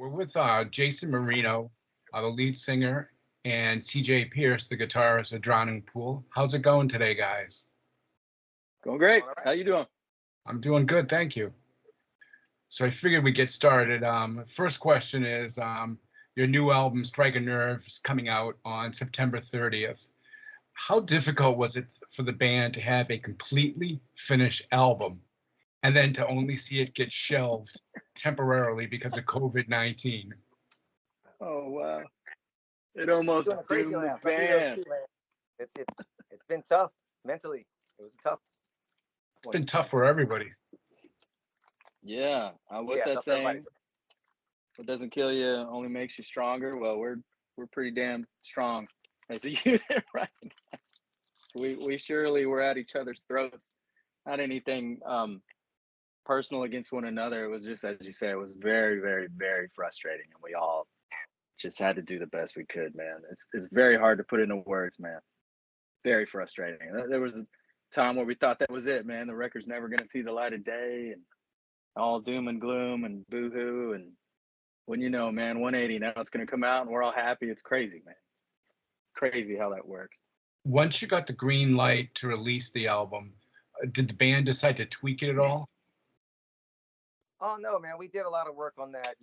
We're with Jason Moreno, the lead singer, and CJ Pierce, the guitarist of Drowning Pool. How's it going today, guys? Going great. All right. How you doing? I'm doing good, thank you. So I figured we'd get started. First question is your new album, Strike a Nerve, is coming out on September 30th. How difficult was it for the band to have a completely finished album and then to only see it get shelved temporarily because of COVID-19? Oh wow! It almost Doing a crazy doomed the laugh. I do those band. too, man. It's been tough mentally. It was a tough It's one. been tough for everybody. Yeah. What's Yeah, that tough for everybody. saying? What doesn't kill you only makes you stronger. Well, we're pretty damn strong as a unit right now. We surely were at each other's throats. Not anything personal against one another. It was just, as you say, it was very, very, very frustrating, and we all just had to do the best we could, man. It's very hard to put into words, man. Very frustrating. There was a time where we thought that was it, man. The record's never going to see the light of day, and all doom and gloom and boo-hoo. And when you know, man, 180, now it's going to come out and we're all happy. It's crazy, man. Crazy how that works. Once you got the green light to release the album, did the band decide to tweak it at all? Oh no, man, we did a lot of work on that.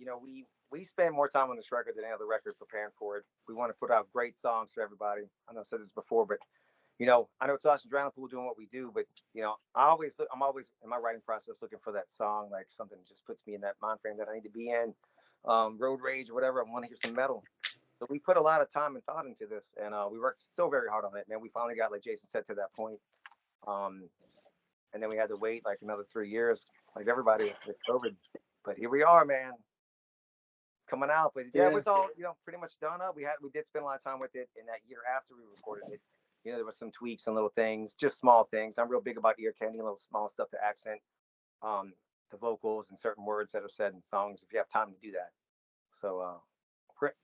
We spend more time on this record than any other record preparing for it. We want to put out great songs for everybody. I know I said this before, but I know it's us and Drowned Pool doing what we do, but I'm always in my writing process looking for that song, like something that just puts me in that mind frame that I need to be in. Road rage or whatever. I want to hear some metal. So we put a lot of time and thought into this, and we worked so very hard on it, man. We finally got, like Jason said, to that point. And then we had to wait like another 3 years, like everybody with COVID. But here we are, man. It's coming out. But yeah, it was all, pretty much done up. We did spend a lot of time with it in that year after we recorded it. There was some tweaks and little things, just small things. I'm real big about ear candy, little small stuff to accent the vocals and certain words that are said in songs if you have time to do that. So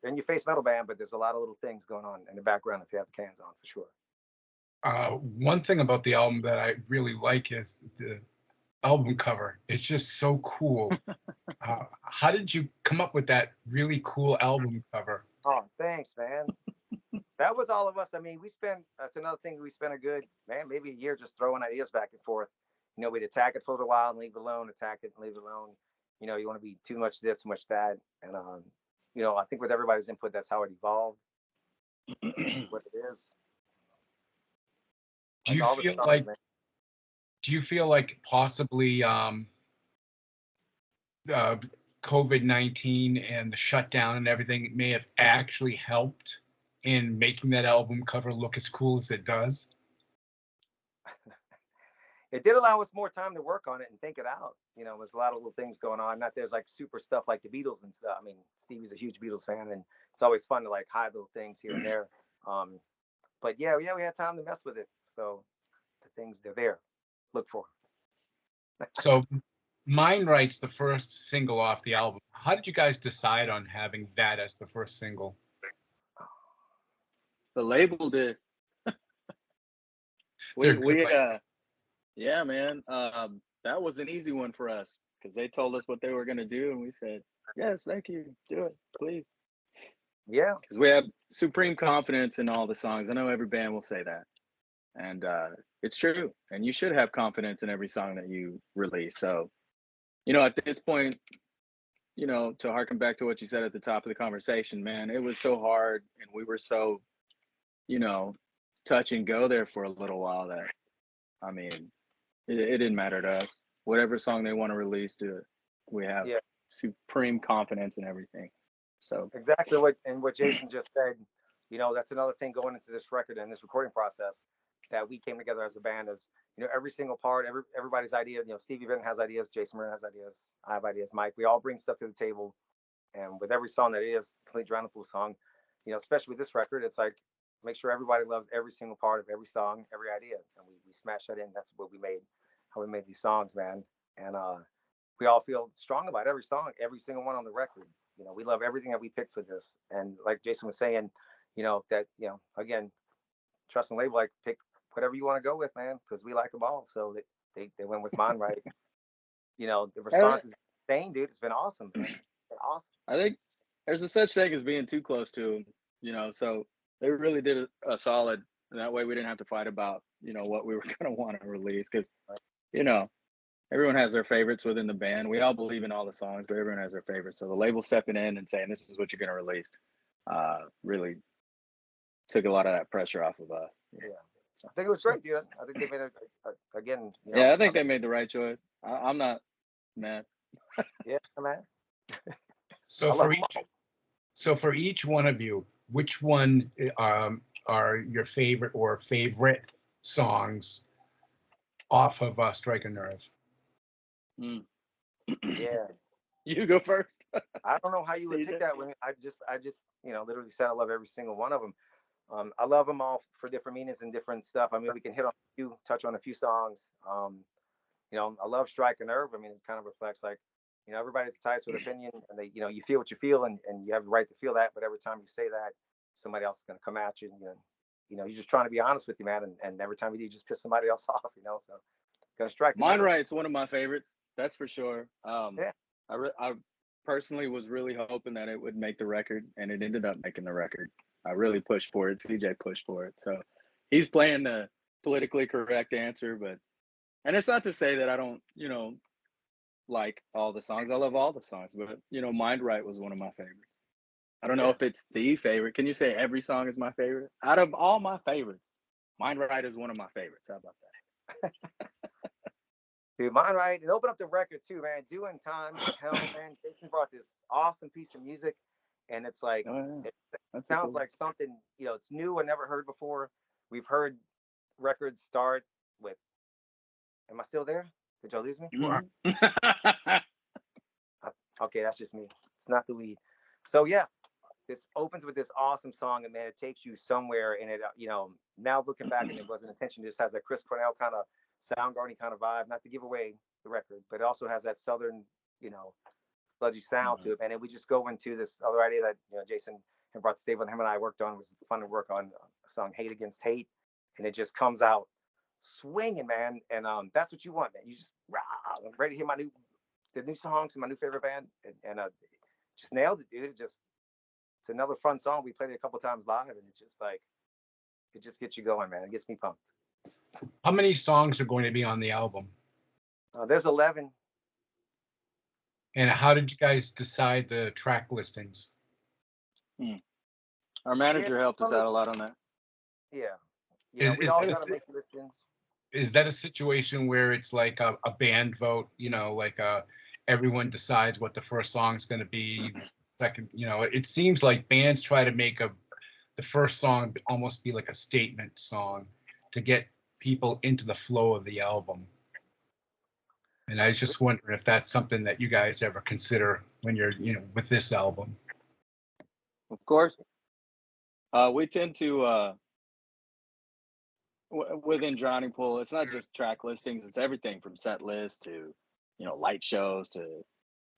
and your face metal band, but there's a lot of little things going on in the background if you have the cans on, for sure. One thing about the album that I really like is the album cover. It's just so cool. How did you come up with that really cool album cover? Oh, thanks, man. That was all of us. I mean, that's another thing. We spent a good, man, maybe a year just throwing ideas back and forth. We'd attack it for a little while and leave it alone, attack it and leave it alone. You want to be too much this, too much that. And, I think with everybody's input, that's how it evolved. What it is. Do you feel like possibly COVID-19 and the shutdown and everything may have actually helped in making that album cover look as cool as it does? It did allow us more time to work on it and think it out. There's a lot of little things going on. Not there's like super stuff like the Beatles and stuff. I mean, Stevie's a huge Beatles fan, and it's always fun to like hide little things here and there. But yeah, we had time to mess with it. So the things, they're there. Look for them. So Mind Right's the first single off the album. How did you guys decide on having that as the first single? The label did. Yeah, man. That was an easy one for us because they told us what they were going to do, and we said, yes, thank you. Do it, please. Yeah. Because we have supreme confidence in all the songs. I know every band will say that. And it's true. And you should have confidence in every song that you release. So, at this point, to harken back to what you said at the top of the conversation, man, it was so hard. And we were so, touch and go there for a little while that, I mean, it didn't matter to us. Whatever song they want to release, do it. We have supreme confidence in everything. So exactly what Jason just said. That's another thing going into this record and this recording process that we came together as a band is, every single part, everybody's idea. Stevie Benton has ideas, Jason Moreno has ideas, I have ideas, Mike. We all bring stuff to the table, and with every song that is complete Drowned Pool song, especially with this record, it's like make sure everybody loves every single part of every song, every idea, and we smash that in. That's what we made, how we made these songs, man. And we all feel strong about every song, every single one on the record. We love everything that we picked for this, and like Jason was saying, that again, trust and label, like pick whatever you want to go with, man, because we like them all. So they went with Mind Right. The response is insane, dude. It's been awesome, man. awesome. I think there's a such thing as being too close to them, you know. So they really did a solid, and that way we didn't have to fight about, you know, what we were gonna want to release, because, you know, everyone has their favorites within the band. We all believe in all the songs, but everyone has their favorites. So the label stepping in and saying this is what you're gonna release, really took a lot of that pressure off of us. Yeah. I think it was great, dude. I think they made again. You know, Yeah, I think they made the right choice. I'm not mad. Yeah, man. So for each one of you, which one are your favorite songs off of Strike a Nerve? Yeah. You go first. I don't know how you would pick that when I just literally said I love every single one of them. I love them all for different meanings and different stuff. I mean, we can touch on a few songs. I love Strike a Nerve. I mean, it kind of reflects like, everybody's entitled to an opinion, and they, you feel what you feel, and you have the right to feel that. But every time you say that, somebody else is going to come at you, and you're just trying to be honest with you, man. And every time you do, you just piss somebody else off, So, gonna strike. Mind Right's one of my favorites. That's for sure. Yeah. I personally was really hoping that it would make the record, and it ended up making the record. I really pushed for it. CJ pushed for it. So he's playing the politically correct answer, and it's not to say that I don't, like all the songs. I love all the songs, but Mind Right was one of my favorites. I don't know if it's the favorite. Can you say every song is my favorite? Out of all my favorites, Mind Right is one of my favorites. How about that? Dude, Mind Right, and open up the record too, man. Doing Time, hell, man. Jason brought this awesome piece of music, and it's like it sounds like something, it's new and never heard before. We've heard records start with, am I still there? Did y'all lose me? Mm-hmm. Okay, that's just me. It's not the weed. So yeah, this opens with this awesome song, and man, it takes you somewhere. And it, now looking back, and it wasn't intention. It just has that Chris Cornell kind of Soundgarden kind of vibe. Not to give away the record, but it also has that southern, sludgy sound to it. And then we just go into this other idea that Jason had brought to the table, and him and I worked on. It was fun to work on a song, "Hate Against Hate," and it just comes out swinging, man. And that's what you want, man. You just I'm ready to hear the new songs and my new favorite band, and just nailed it, dude. It's another fun song. We played it a couple times live, and it's just like, it just gets you going, man. It gets me pumped. How many songs are going to be on the album? There's 11. And how did you guys decide the track listings? Our manager helped us out a lot on that. Yeah. We all got to make listings. Is that a situation where it's like a band vote, like everyone decides what the first song's going to be, second, it seems like bands try to make the first song almost be like a statement song to get people into the flow of the album. And I was just wondering if that's something that you guys ever consider when you're, with this album. Of course. We tend to, within Drowning Pool, it's not just track listings, it's everything from set lists to, light shows to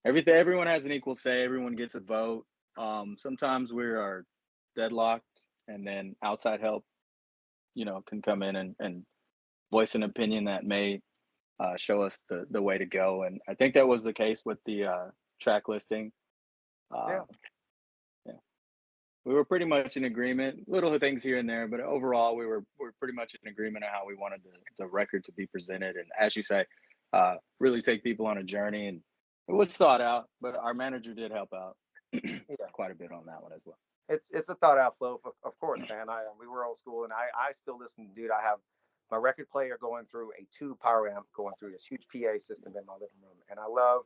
everything. Everyone has an equal say, everyone gets a vote. Sometimes we are deadlocked, and then outside help, can come in and voice an opinion that may show us the way to go. And I think that was the case with the track listing. We were pretty much in agreement, little things here and there, but overall we're pretty much in agreement on how we wanted the record to be presented. And as you say, really take people on a journey. And it was thought out, but our manager did help out quite a bit on that one as well. It's a thought out flow, of course, man. We were old school, and I still listen, dude. I have my record player going through a 2 power amp, going through this huge PA system in my living room, and I love,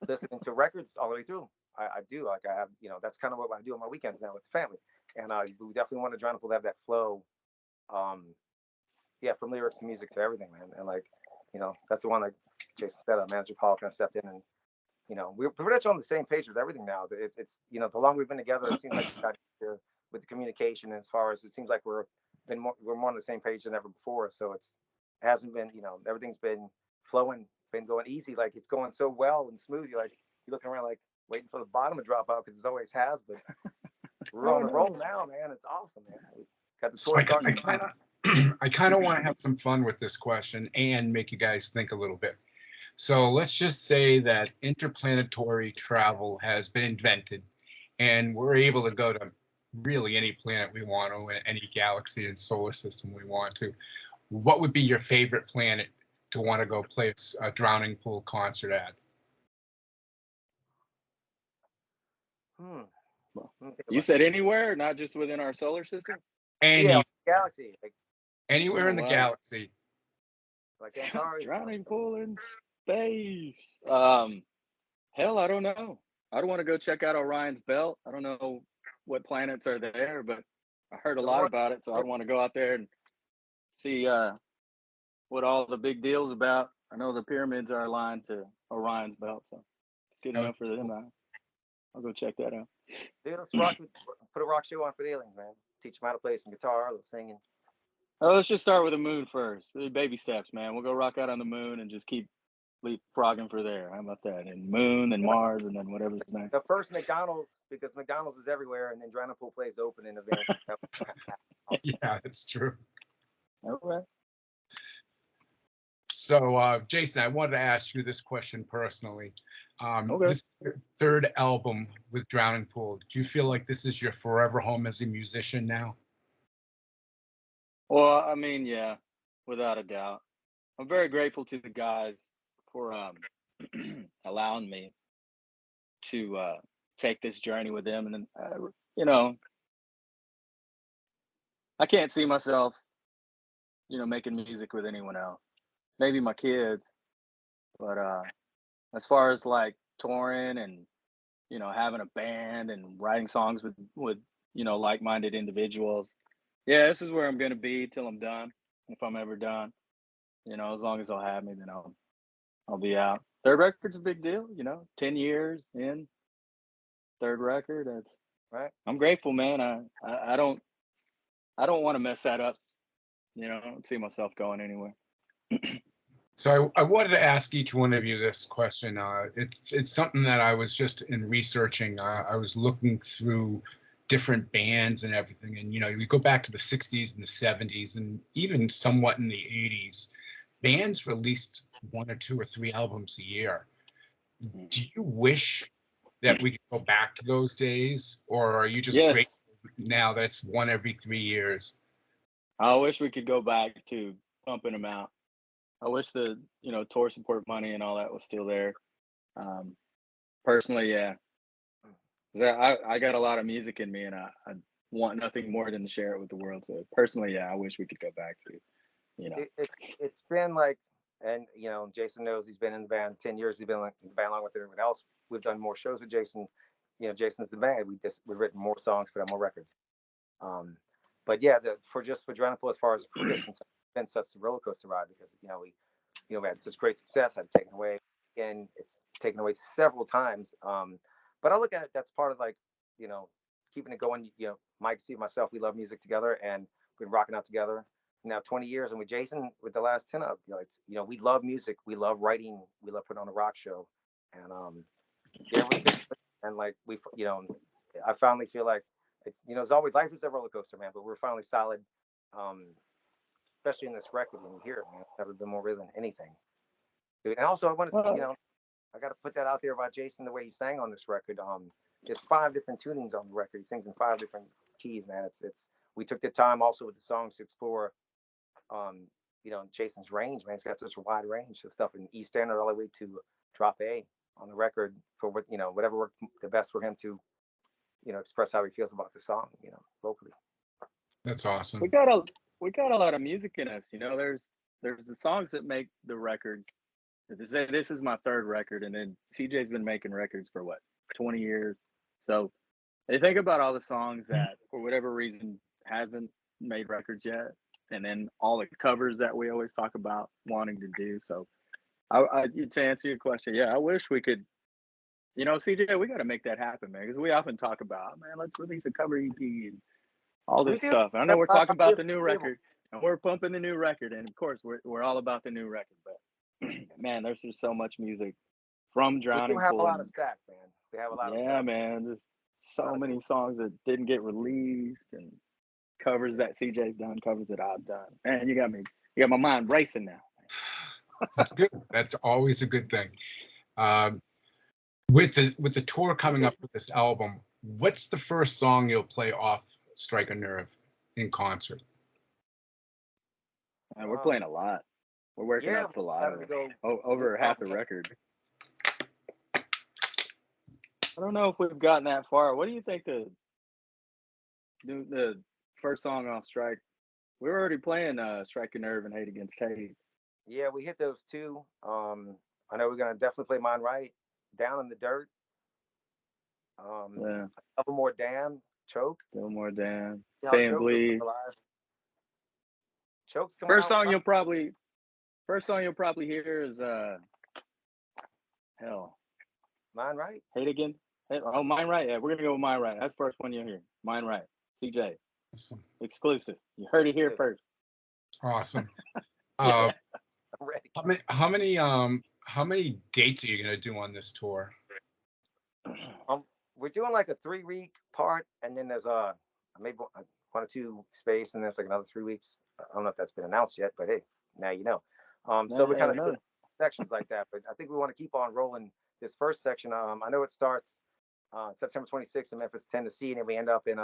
listening to records all the way through. I do, like, I have, that's kind of what I do on my weekends now with the family, and we definitely want to try to have that flow, from lyrics to music to everything, man. And like, that's the one, like Jason said, manager Paul kind of stepped in, and we're pretty much on the same page with everything now. It's the longer we've been together, it seems like we got here with the communication, as far as it seems like we're more on the same page than ever before. So it hasn't been, everything's been flowing, been going easy, like it's going so well and smooth. You're looking around like waiting for the bottom to drop out, because it always has, but we're on the roll now, man. It's awesome, man. We got the tour starting. I kind of want to have some fun with this question and make you guys think a little bit. So let's just say that interplanetary travel has been invented and we're able to go to really any planet we want to, in any galaxy and solar system we want to. What would be your favorite planet to want to go play a Drowning Pool concert at? Hmm. You said anywhere, not just within our solar system? Any, Yeah, galaxy, anywhere Oh, in the wow. galaxy. like Antares. Drowning pool in space. Hell, I don't know. I don't want to go check out Orion's belt. I don't know what planets are there, but I heard a The lot one- about it, so I want to go out there and see what all the big deal's about. I know the pyramids are aligned to Orion's belt, so it's good enough for them. I'll go check that out. Dude, let's rock. Put a rock show on for the aliens, man. Teach them how to play some guitar, a little singing. Oh, let's just start with the moon first. Baby steps, man. We'll go rock out on the moon and just keep leapfrogging for there. How about that? And moon and Mars and then whatever's next. The first McDonald's, because McDonald's is everywhere, and then Drowning Pool plays open in advance. Yeah, that's true. All right. So, Jason, I wanted to ask you this question personally. Okay. This third album with Drowning Pool, do you feel like this is your forever home as a musician now? Well, I mean, yeah, without a doubt. I'm very grateful to the guys for allowing me to take this journey with them. And then, you know, I can't see myself, making music with anyone else. Maybe my kids, but as far as like touring and having a band and writing songs with like-minded individuals, yeah, this is where I'm gonna be till I'm done. If I'm ever done, as long as they'll have me, then I'll be out. Third record's a big deal, 10 years in, third record. That's Right. I'm grateful, man. I don't want to mess that up. I don't see myself going anywhere. So I wanted to ask each one of you this question. It's something that I was just in researching. I was looking through different bands and everything, and you go back to the 60s and the 70s and even somewhat in the 80s. Bands released 1 or 2 or 3 albums a year. Do you wish that we could go back to those days, or are you just Yes. grateful now that it's one every 3 years? I wish we could go back to pumping them out. I wish the tour support money and all that was still there. Personally, yeah. 'Cause I got a lot of music in me, and I want nothing more than to share it with the world. So personally, yeah, I wish we could go back to, It's been like, and Jason knows he's been in the band 10 years. He's been in the band along with everyone else. We've done more shows with Jason. Jason's the band. We've written more songs, put out more records. But yeah, for Drowning Pool, as far as the career is concerned, it's been such a roller coaster ride because we had such great success, had it taken away, and it's taken away several times. But I look at it, that's part of like keeping it going. Mike, Steve, myself, we love music together, and we've been rocking out together now 20 years. And with Jason, with the last 10 of we love music, we love writing, we love putting on a rock show, and and like I finally feel like it's it's always, life is a roller coaster, man, but we're finally solid, especially in this record. When you hear it, man, it's never been more real than anything, dude. And also I want to I got to put that out there about Jason, the way he sang on this record. There's 5 different tunings on the record. He sings in 5 different keys, man. It's we took the time also with the songs to explore Jason's range, man. He's got such a wide range of stuff in E standard all the way to drop A on the record for whatever worked the best for him to express how he feels about the song, vocally. That's awesome. We got a lot of music in us. There's the songs that make the records. This is my 3rd record, and then CJ's been making records for what, 20 years. So they think about all the songs that for whatever reason haven't made records yet, and then all the covers that we always talk about wanting to do. So to answer your question, yeah, I wish we could. CJ, we got to make that happen, man, because we often talk about, man, let's release a cover EP and all this stuff. And I know we're talking about the new record, and we're pumping the new record, and of course we're all about the new record. But man, there's just so much music from Drowning Pool. We have a lot of stack, man. We have a lot of stuff. Yeah, man, there's so many songs that didn't get released, and covers that CJ's done, covers that I've done. Man, you got my mind racing now. That's good. That's always a good thing. Um, with the tour coming up with this album, what's the first song you'll play off Strike a Nerve in concert? And we're playing a lot. We're working Yeah, up a lot of go. over half the record. I don't know if we've gotten that far. What do you think the first song off Strike? We were already playing Strike a Nerve and Hate Against Hate. Yeah, we hit those two. I know we're gonna definitely play Mine Right, Down in the Dirt. Yeah. A couple more Damn, Choke. Still more damn. See how Stay and Choke Bleed. looks alive. Choke's coming First out. song you'll probably hear is hell. Mine Right. Hate Again. Oh, Mine Right. Yeah, we're gonna go with Mine Right. That's the first one you'll hear. Mine Right. CJ. Awesome. Exclusive. You heard it here first. Awesome. Yeah. I'm ready. How many dates are you gonna do on this tour? We're doing like a 3-week part, and then there's maybe 1 or 2 space, and there's like another 3 weeks. I don't know if that's been announced yet, but hey, now you know. So we kind of do sections like that, but I think we want to keep on rolling this first section. I know it starts September 26th in Memphis, Tennessee, and then we end up in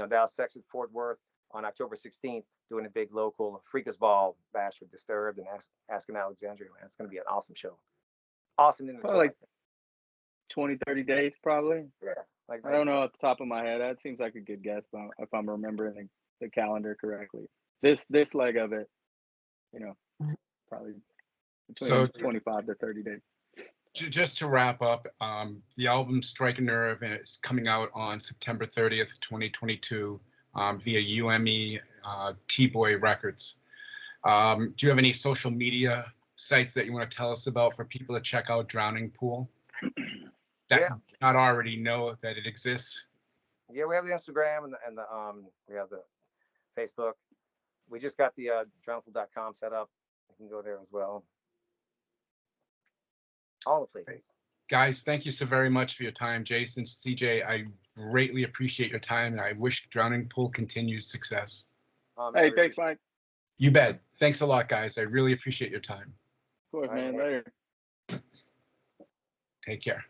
Dallas, Texas, Fort Worth on October 16th, doing a big local Freakers Ball bash with Disturbed and Asking Alexandria. Man, it's going to be an awesome show. Awesome in the Probably like 20, 30 days, probably. Yeah. Like I don't know off the top of my head. That seems like a good guess if I'm remembering the calendar correctly. This leg of it, probably between 25 to 30 days. Just to wrap up, the album Strike a Nerve is coming out on September 30th, 2022 via UME T-Boy Records. Do you have any social media sites that you want to tell us about for people to check out Drowning Pool that not already know that it exists? Yeah, we have the Instagram and we have the Facebook. We just got the drowningpool.com set up. You can go there as well. All the places. Guys, thank you so very much for your time. Jason, CJ, I greatly appreciate your time, and I wish Drowning Pool continued success. Hey, thanks, Mike. You bet. Thanks a lot, guys. I really appreciate your time. Of course, man. Later. Take care.